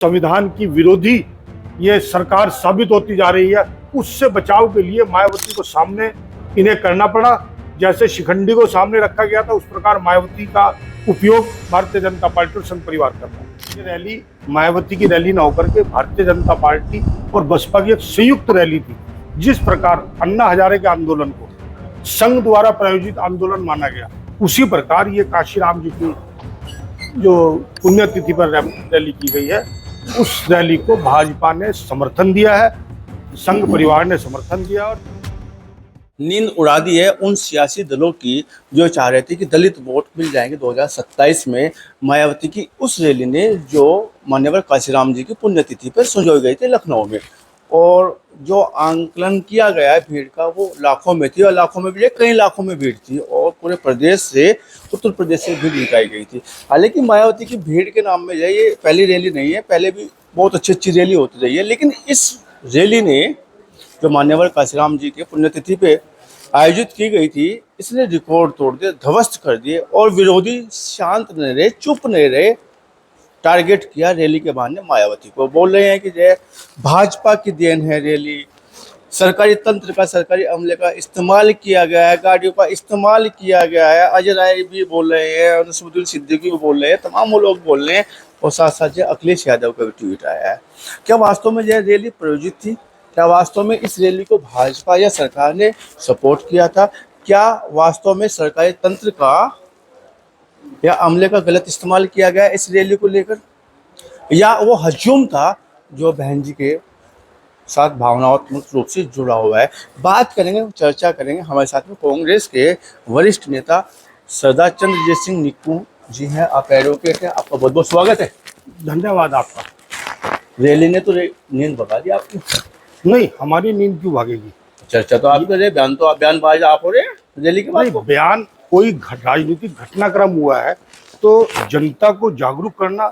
संविधान की विरोधी ये सरकार साबित होती जा रही है। उससे बचाव के लिए मायावती को सामने इन्हें करना पड़ा। जैसे शिखंडी को सामने रखा गया था, उस प्रकार मायावती का उपयोग भारतीय जनता पार्टी और संघ परिवार कर रहा है। ये रैली मायावती की रैली न होकर के भारतीय जनता पार्टी और बसपा की एक संयुक्त रैली थी। जिस प्रकार अन्ना हजारे के आंदोलन को संघ द्वारा प्रायोजित आंदोलन माना गया, उसी प्रकार ये काशीराम जी की जो पुण्यतिथि पर रैली की गई है, उस रैली को भाजपा ने समर्थन दिया है, संघ परिवार ने समर्थन दिया। और नींद उड़ा दी है उन सियासी दलों की जो चाह रहे थे कि दलित वोट मिल जाएंगे 2027 में। मायावती की उस रैली ने जो मान्यवर काशीराम जी की पुण्यतिथि पर संजोई गई थी लखनऊ में, और जो आंकलन किया गया है भीड़ का वो लाखों में थी, और लाखों में भी कई लाखों में भीड़ थी, और पूरे प्रदेश से, उत्तर प्रदेश से भीड़ जुटाई गई थी। हालांकि मायावती की भीड़ के नाम में ये पहली रैली नहीं है, पहले भी बहुत अच्छी अच्छी रैली होती रही है, लेकिन इस रैली ने जो मान्यवर काशीराम जी के पुण्यतिथि पे आयोजित की गई थी, इसने रिकॉर्ड तोड़ दिए, ध्वस्त कर दिए, और विरोधी शांत नहीं रहे, चुप नहीं रहे। टारगेट किया रैली के बहाने मायावती को, बोल रहे हैं कि जय भाजपा की देन है रैली, सरकारी तंत्र का, सरकारी अमले का इस्तेमाल किया गया है, गाड़ियों का इस्तेमाल किया गया है। अजय राय भी बोल रहे हैं, नसीमुद्दीन सिद्दीकी भी बोल रहे हैं, तमाम वो लोग बोल रहे हैं, और साथ साथ जो अखिलेश यादव का भी ट्वीट आया है। क्या वास्तव में यह रैली प्रायोजित थी? क्या वास्तव में इस रैली को भाजपा या सरकार ने सपोर्ट किया था? क्या वास्तव में सरकारी तंत्र का या अमले का गलत इस्तेमाल किया गया इस रैली को लेकर, या वो हजूम था जो बहन जी के साथ भावनात्मक रूप से जुड़ा हुआ है? बात करेंगे, चर्चा करेंगे। हमारे साथ में कांग्रेस के वरिष्ठ नेता सरदार चंद्रजीत सिंह निक्कू जी हैं। आप एडवोकेट हैं, आपका बहुत बहुत स्वागत है। धन्यवाद आपका। रैली ने तो नींद भगा दी आपकी। नहीं, हमारी नींद क्यों भागेगी? चर्चा तो आप कर रहे, बयान तो आप बयानबाज आप हो रहे हैं रैली के बाद। बयान कोई राजनीतिक घटनाक्रम हुआ है तो जनता को जागरूक करना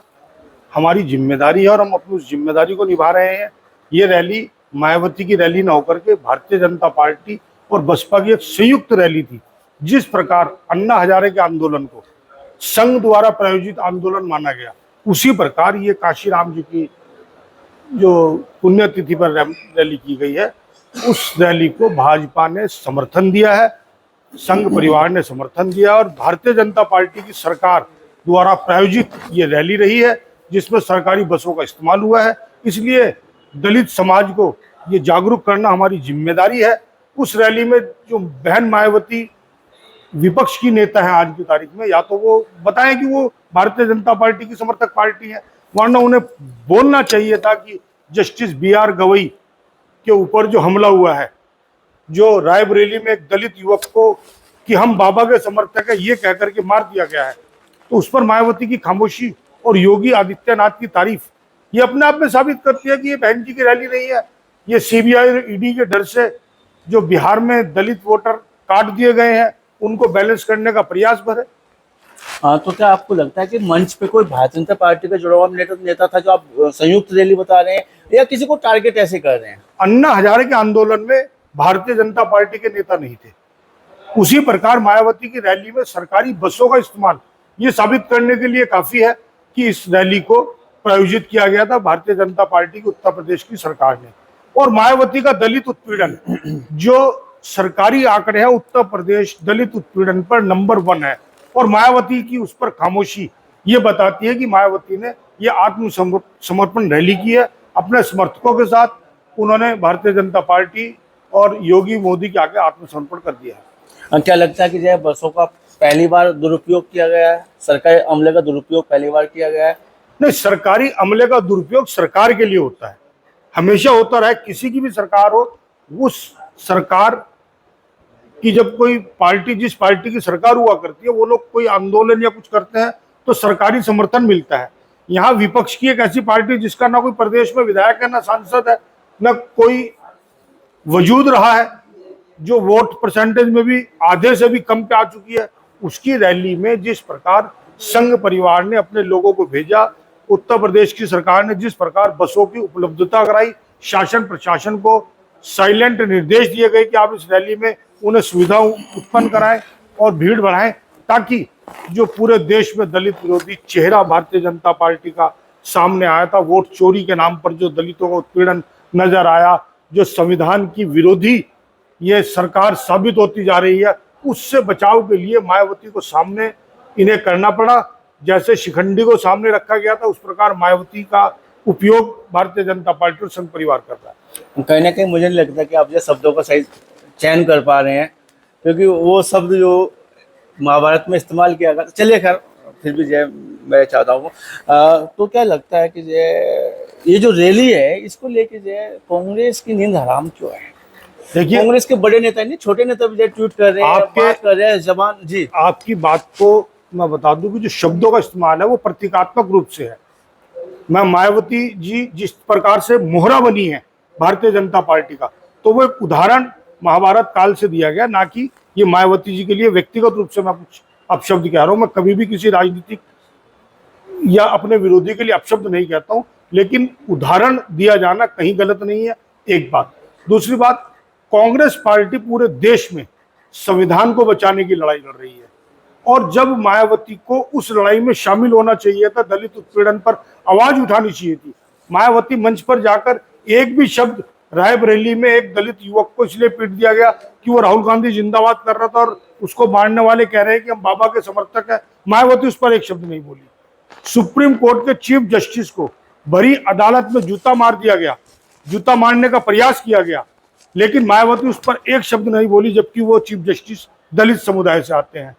हमारी जिम्मेदारी है, और हम अपनी उस जिम्मेदारी को निभा रहे हैं। ये रैली मायावती की रैली न होकर के भारतीय जनता पार्टी और बसपा की एक संयुक्त रैली थी। जिस प्रकार अन्ना हजारे के आंदोलन को संघ द्वारा प्रायोजित आंदोलन माना गया, उसी प्रकार ये काशीराम जी की जो पुण्यतिथि पर रैली की गई है, उस रैली को भाजपा ने समर्थन दिया है, संघ परिवार ने समर्थन दिया। और भारतीय जनता पार्टी की सरकार द्वारा प्रायोजित ये रैली रही है, जिसमें सरकारी बसों का इस्तेमाल हुआ है। इसलिए दलित समाज को ये जागरूक करना हमारी जिम्मेदारी है। उस रैली में जो बहन मायावती विपक्ष की नेता है आज की तारीख में, या तो वो बताएं कि वो भारतीय जनता पार्टी की समर्थक पार्टी है, वरना उन्हें बोलना चाहिए था कि जस्टिस BR गवई के ऊपर जो हमला हुआ है, जो रायबरेली में एक दलित युवक को कि हम बाबा के समर्थक है ये कहकर के मार दिया गया है, तो उस पर मायावती की खामोशी और योगी आदित्यनाथ की तारीफ ये अपने आप में साबित करती है कि ये बहन जी की रैली नहीं है। ये CBI और ED के डर से जो बिहार में दलित वोटर काट दिए गए हैं, उनको बैलेंस करने का प्रयास भर है। हाँ, तो क्या आपको लगता है कि मंच पे कोई भारतीय जनता पार्टी का जुड़ा हुआ नेता था जो आप संयुक्त रैली बता रहे हैं, या किसी को टारगेट ऐसे कर रहे हैं? अन्ना हजारे के आंदोलन में भारतीय जनता पार्टी के नेता नहीं थे। उसी प्रकार मायावती की रैली में सरकारी बसों का इस्तेमाल ये साबित करने के लिए काफी है कि इस रैली को प्रायोजित किया गया था भारतीय जनता पार्टी की उत्तर प्रदेश की सरकार ने। और मायावती का दलित उत्पीड़न, जो सरकारी आंकड़े हैं, उत्तर प्रदेश दलित उत्पीड़न पर नंबर 1 है, और मायावती की उस पर खामोशी ये बताती है कि मायावती ने ये आत्मसमर्पण रैली की है अपने समर्थकों के साथ। उन्होंने भारतीय जनता पार्टी और योगी मोदी के आगे आत्मसमर्पण कर दिया है। क्या लगता है कि जो बसों का पहली बार दुरुपयोग किया गया है, सरकारी अमले का दुरुपयोग पहली बार किया गया है? नहीं, सरकारी अमले का दुरुपयोग सरकार के लिए होता है, हमेशा होता रहा है। किसी की भी सरकार हो, उस सरकार कि जब कोई पार्टी, जिस पार्टी की सरकार हुआ करती है, वो लोग कोई आंदोलन या कुछ करते हैं तो सरकारी समर्थन मिलता है। यहाँ विपक्ष की एक ऐसी पार्टी जिसका ना कोई प्रदेश में विधायक है, ना सांसद है, ना कोई वजूद रहा है, जो वोट परसेंटेज में भी आधे से भी कम पे आ चुकी है, उसकी रैली में जिस प्रकार संघ परिवार ने अपने लोगों को भेजा, उत्तर प्रदेश की सरकार ने जिस प्रकार बसों की उपलब्धता कराई, शासन प्रशासन को साइलेंट निर्देश दिए गए कि आप इस रैली में उन्हें सुविधा उत्पन्न कराएं और भीड़ बढ़ाएं, ताकि जो पूरे देश में दलित विरोधी चेहरा भारतीय जनता पार्टी का सामने आया था, वोट चोरी के नाम पर जो दलितों का उत्पीड़न नजर आया, जो संविधान की विरोधी ये सरकार साबित होती जा रही है, उससे बचाव के लिए मायावती को सामने इन्हें करना पड़ा। जैसे शिखंडी को सामने रखा गया था, उस प्रकार मायावती का उपयोग भारतीय जनता पार्टी और संघ परिवार कर रहा है। कहीं ना कहीं मुझे नहीं लगता कि आप जो शब्दों का सही चयन कर पा रहे हैं, क्योंकि वो शब्द जो महाभारत में इस्तेमाल किया गया, चलिए खैर फिर भी जय मैं चाहता हूँ। तो क्या लगता है कि ये जो रैली है इसको लेके जो कांग्रेस की नींद हराम क्यों है? देखिए, कांग्रेस के बड़े नेता नहीं, छोटे नेता भी ट्वीट कर रहे हैं, बात कर रहे हैं, जबान जी। आपकी बात को मैं बता दूं कि जो शब्दों का इस्तेमाल है वो प्रतीकात्मक रूप से है। मैं मायावती जी जिस प्रकार से मोहरा बनी है भारतीय जनता पार्टी का, तो वो एक उदाहरण महाभारत काल से दिया गया, ना कि ये मायावती जी के लिए व्यक्तिगत रूप से मैं कुछ अपशब्द कह रहा हूं। मैं कभी भी किसी राजनीतिक या अपने विरोधी के लिए अपशब्द नहीं कहता हूं, लेकिन उदाहरण दिया जाना कहीं गलत नहीं है, एक बात। दूसरी बात, कांग्रेस पार्टी पूरे देश में संविधान को बचाने की लड़ाई लड़ रही है, और जब मायावती को उस लड़ाई में शामिल होना चाहिए था, दलित उत्पीड़न पर आवाज उठानी चाहिए थी, मायावती मंच पर जाकर एक भी शब्द, रायबरेली में एक दलित युवक को इसलिए पीट दिया गया कि वो राहुल गांधी जिंदाबाद कर रहा था और उसको मारने वाले कह रहे हैं कि हम बाबा के समर्थक हैं, मायावती उस पर एक शब्द नहीं बोली। सुप्रीम कोर्ट के चीफ जस्टिस को भरी अदालत में जूता मार दिया गया, जूता मारने का प्रयास किया गया, लेकिन मायावती उस पर एक शब्द नहीं बोली, जबकि वो चीफ जस्टिस दलित समुदाय से आते हैं।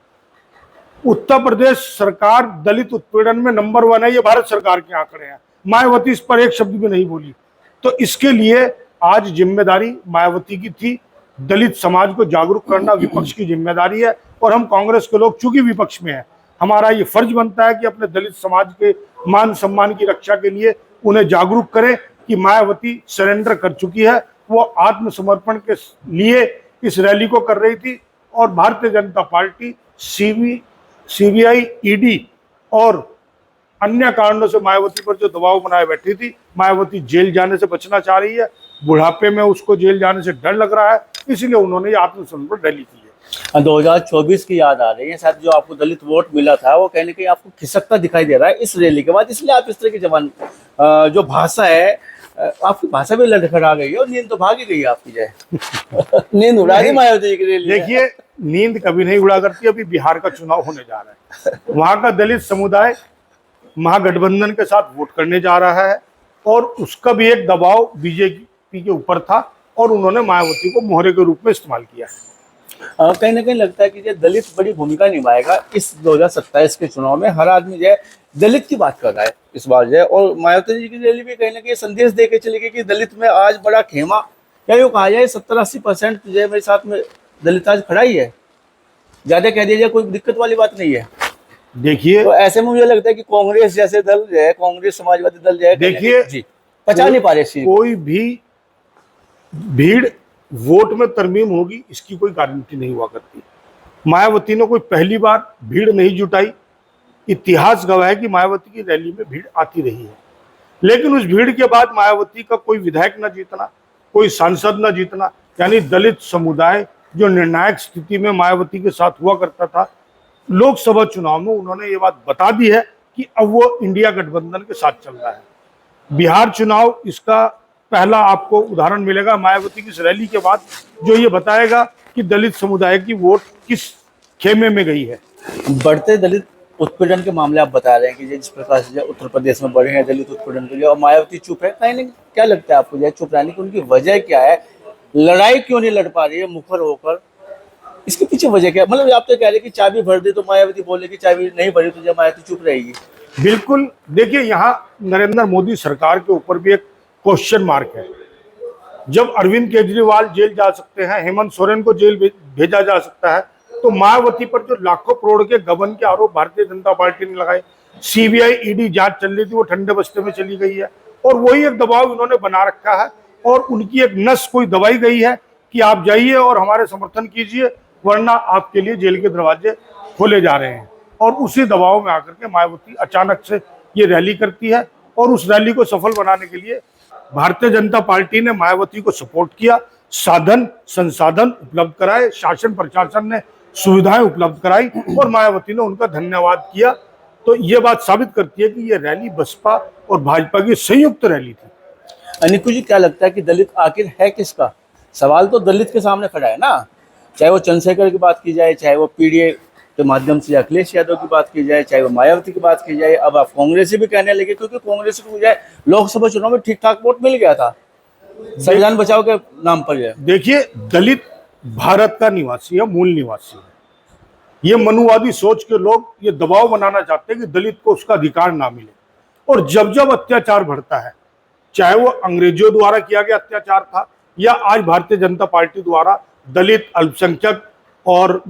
उत्तर प्रदेश सरकार दलित उत्पीड़न में नंबर 1 है, ये भारत सरकार के आंकड़े हैं, मायावती इस पर एक शब्द भी नहीं बोली। तो इसके लिए आज जिम्मेदारी मायावती की थी, दलित समाज को जागरूक करना विपक्ष की जिम्मेदारी है, और हम कांग्रेस के लोग चूंकि विपक्ष में हैं, हमारा ये फर्ज बनता है कि अपने दलित समाज के मान सम्मान की रक्षा के लिए उन्हें जागरूक करें कि मायावती सरेंडर कर चुकी है, वो आत्मसमर्पण के लिए इस रैली को कर रही थी, और Bharatiya Janata party CBI, ED और अन्य कारणों से मायावती पर जो दबाव बनाए बैठी थी, मायावती जेल जाने से बचना चाह रही है, बुढ़ापे में उसको जेल जाने से डर लग रहा है, इसलिए उन्होंने ये आत्मसमर्पण रैली की है। 2024 की याद आ रही है, शायद जो आपको दलित वोट मिला था वो कहीं ना कहीं आपको खिसकता दिखाई दे रहा है इस रैली के बाद, इसलिए आप इस तरह की जबान जो भाषा है, आपकी भाषा भी लड़खड़ा गई है और नींद तो भागी गई है आपकी जाए। नींद उड़ा दी मायावती की रैली। देखिए, नींद कभी नहीं उड़ा करती। अभी बिहार का चुनाव होने जा रहा है, वहां का दलित समुदाय महागठबंधन के साथ वोट करने जा रहा है, और उसका भी एक दबाव बीजेपी के ऊपर था, और उन्होंने मायावती को मोहरे के रूप में इस्तेमाल किया है। कहीं ना कहीं लगता है कि ये दलित बड़ी भूमिका निभाएगा इस 2027 के चुनाव में। हर आदमी जो है दलित की बात कर रहा है इस बार जो है, और मायावती जी की रैली भी कहीं ना कहीं संदेश दे के चली गई कि दलित में आज बड़ा खेमा, क्या यूँ कहा जाए 70-80% जो है मेरे साथ में दलित आज खड़ा ही है, ज्यादा कह दिया जाए कोई दिक्कत वाली बात नहीं है। देखिए, तो ऐसे में मुझे लगता है कि कांग्रेस जैसे दल जो है, कांग्रेस समाजवादी दल जो है, देखिए जी पचा नहीं पा रहे। कोई भी भीड़ वोट में तरमीम होगी इसकी कोई गारंटी नहीं हुआ करती। मायावती ने कोई पहली बार भीड़ नहीं जुटाई, इतिहास गवाह है कि मायावती की रैली में भीड़ आती रही है, लेकिन उस भीड़ के बाद मायावती का कोई विधायक न जीतना, कोई सांसद न जीतना, यानी दलित समुदाय जो निर्णायक स्थिति में मायावती के साथ हुआ करता था, लोकसभा चुनाव में उन्होंने ये बात बता दी है कि अब वो इंडिया गठबंधन के साथ चल रहा है। बिहार चुनाव इसका पहला आपको उदाहरण मिलेगा मायावती की इस रैली के बाद, जो ये बताएगा कि दलित समुदाय की वोट किस खेमे में गई है। बढ़ते दलित उत्पीड़न के मामले आप बता रहे हैं कि जिस प्रकार से उत्तर प्रदेश में बढ़े हैं दलित उत्पीड़न के लिए, और मायावती चुप है, कहीं ना क्या लगता है आपको जो चुप रहने की उनकी वजह क्या है? लड़ाई क्यों नहीं लड़ पा रही है मुखर होकर? इसके पीछे वजह क्या है? मतलब आप तो कह रहे हैं कि चाबी भर दे तो मायावती बोले कि चाबी नहीं भरी तो जब मायावती चुप रहेगी। बिल्कुल, देखिए यहाँ नरेंद्र मोदी सरकार के ऊपर भी एक क्वेश्चन मार्क है। जब अरविंद केजरीवाल जेल जा सकते हैं, हेमंत सोरेन को जेल भेजा जा सकता है, तो मायावती पर जो लाखों करोड़ के गबन के आरोप भारतीय जनता पार्टी ने लगाए, सीबीआई ईडी जांच चल रही थी, वो ठंडे बस्ते में चली गई है, और वही एक दबाव इन्होंने बना रखा है, और उनकी एक नस कोई दबाई गई है कि आप जाइए और हमारे समर्थन कीजिए, वरना आपके लिए जेल के दरवाजे खोले जा रहे हैं। और उसी दबाव में आकर के मायावती अचानक से ये रैली करती है, और उस रैली को सफल बनाने के लिए भारतीय जनता पार्टी ने मायावती को सपोर्ट किया, साधन संसाधन उपलब्ध कराए, शासन प्रशासन ने सुविधाएं उपलब्ध कराई, और मायावती ने उनका धन्यवाद किया। तो ये बात साबित करती है कि ये रैली बसपा और भाजपा की संयुक्त रैली थी। अनिकुल जी, क्या लगता है कि दलित आखिर है किसका? सवाल तो दलित के सामने खड़ा है ना। चाहे वो चंद्रशेखर की बात की जाए, चाहे वो पीडीए के माध्यम से अखिलेश यादव की बात की जाए, चाहे वो मायावती की बात की जाए। अब आप कांग्रेस भी कहने लगे, क्योंकि कांग्रेस को जाए लोकसभा चुनाव में ठीक ठाक वोट मिल गया था संविधान बचाओ के नाम पर। देखिए, दलित भारत का निवासी है, मूल निवासी है। ये मनुवादी सोच के लोग ये दबाव बनाना चाहते हैं कि दलित को उसका अधिकार ना मिले। और जब जब अत्याचार बढ़ता है, चाहे वो अंग्रेजों द्वारा किया गया अत्याचार था या आज भारतीय जनता पार्टी द्वारा दलित, अल्पसंख्यक और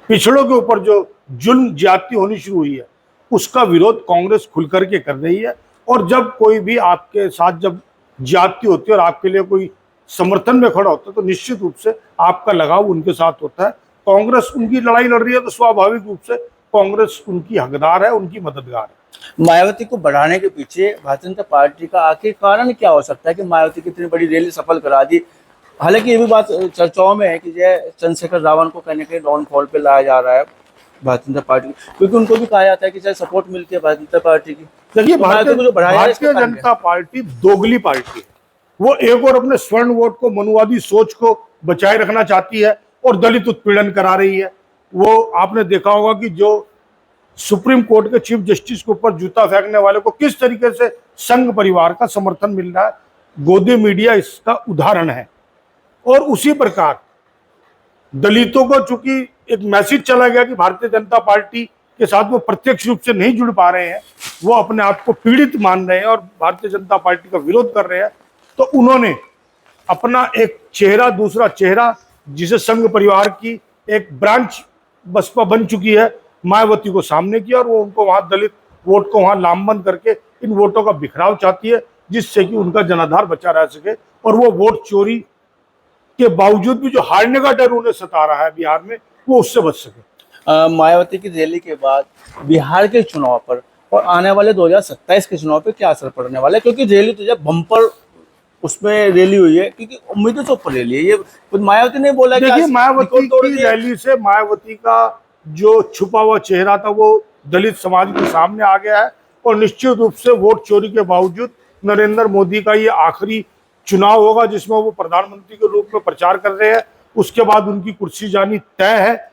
पिछड़ों के ऊपर जो जुल्म ज्यादती होनी शुरू हुई है, उसका विरोध कांग्रेस खुल करके कर रही है। और जब कोई भी आपके साथ जब ज्यादती होती है और आपके लिए कोई समर्थन में खड़ा होता है, तो निश्चित रूप से आपका लगाव उनके साथ होता है। कांग्रेस उनकी लड़ाई लड़ रही है तो स्वाभाविक रूप से कांग्रेस उनकी हकदार है, उनकी मददगार है। मायावती को बढ़ाने के पीछे भारतीय जनता पार्टी का आखिर कारण क्या हो सकता है कि मायावती की इतनी बड़ी रैली सफल करा दी? हालांकि ये भी बात चर्चाओं में है कि जय चंद्रशेखर रावण को कहीं ना कहीं डाउनफॉल पे लाया जा रहा है भारतीय जनता पार्टी, क्योंकि उनको भी कहा जाता है कि चाहे सपोर्ट मिलती है भारतीय जनता पार्टी की। देखिए, मायावती को जो बढ़ाया है, इसका भारतीय कारण जनता पार्टी दोगली पार्टी है। वो एक और अपने स्वर्ण वोट को, मनुवादी सोच को बचाए रखना चाहती है और दलित उत्पीड़न करा रही है। वो आपने देखा होगा कि जो सुप्रीम कोर्ट के चीफ जस्टिस के ऊपर जूता फेंकने वाले को किस तरीके से संघ परिवार का समर्थन मिल रहा है, गोदी मीडिया इसका उदाहरण है। और उसी प्रकार दलितों को चूंकि एक मैसेज चला गया कि भारतीय जनता पार्टी के साथ वो प्रत्यक्ष रूप से नहीं जुड़ पा रहे हैं, वो अपने आप को पीड़ित मान रहे हैं और भारतीय जनता पार्टी का विरोध कर रहे हैं, तो उन्होंने अपना एक चेहरा, दूसरा चेहरा, जिसे संघ परिवार की एक ब्रांच बसपा बन चुकी है, मायावती को सामने किया और वो उनको वहां दलित वोट को वहां लामबंद करके इन वोटों का बिखराव चाहती है, जिससे कि उनका जनाधार बचा रह सके और वो वोट चोरी के बावजूद भी जो हारने का डर उन्हें सता रहा है बिहार में, वो उससे बच सके। मायावती की रैली के बाद बिहार के चुनाव पर और आने वाले 2027 के चुनाव पर क्या असर पड़ने वाला है? क्योंकि रैली तो जब बम्पर उसमें रैली हुई है, क्योंकि उम्मीदें तो ऊपर रैली है। ये खुद मायावती ने बोला कि देखिए, मायावती की रैली से मायावती का जो छुपा हुआ चेहरा था वो दलित समाज के सामने आ गया है। और निश्चित रूप से वोट चोरी के बावजूद नरेंद्र मोदी का ये आखिरी चुनाव होगा जिसमें वो प्रधानमंत्री के रूप में प्रचार कर रहे हैं। उसके बाद उनकी कुर्सी जानी तय है।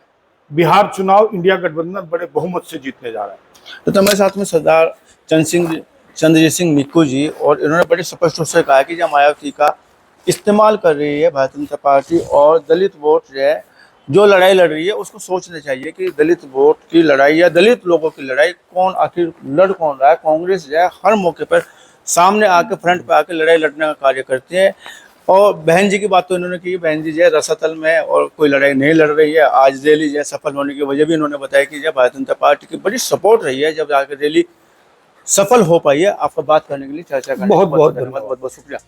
बिहार चुनाव इंडिया गठबंधन बड़े बहुमत से जीतने जा रहा है। तो हमारे साथ में सरदार चंद्रजीत सिंह निक्कू जी, और इन्होंने बड़े स्पष्ट रूप से कहा कि जब मायावती का इस्तेमाल कर रही है भारतीय जनता पार्टी और दलित वोट जो है, जो लड़ाई लड़ रही है, उसको सोचना चाहिए कि दलित वोट की लड़ाई या दलित लोगों की लड़ाई कौन आखिर लड़ कौन रहा है। कांग्रेस जो है हर मौके पर सामने आके, फ्रंट पे आके लड़ाई लड़ने का कार्य करती है। और बहन जी की बात तो इन्होंने की, बहन जी जो है रसातल में और कोई लड़ाई नहीं लड़ रही है। आज रैली जो है सफल होने की वजह भी इन्होंने बताया कि जब भारतीय जनता पार्टी की बड़ी सपोर्ट रही है, जब आकर रैली सफल हो पाई है। आपका बात करने के लिए, चर्चा करने के लिए बहुत बहुत धन्यवाद, बहुत बहुत शुक्रिया।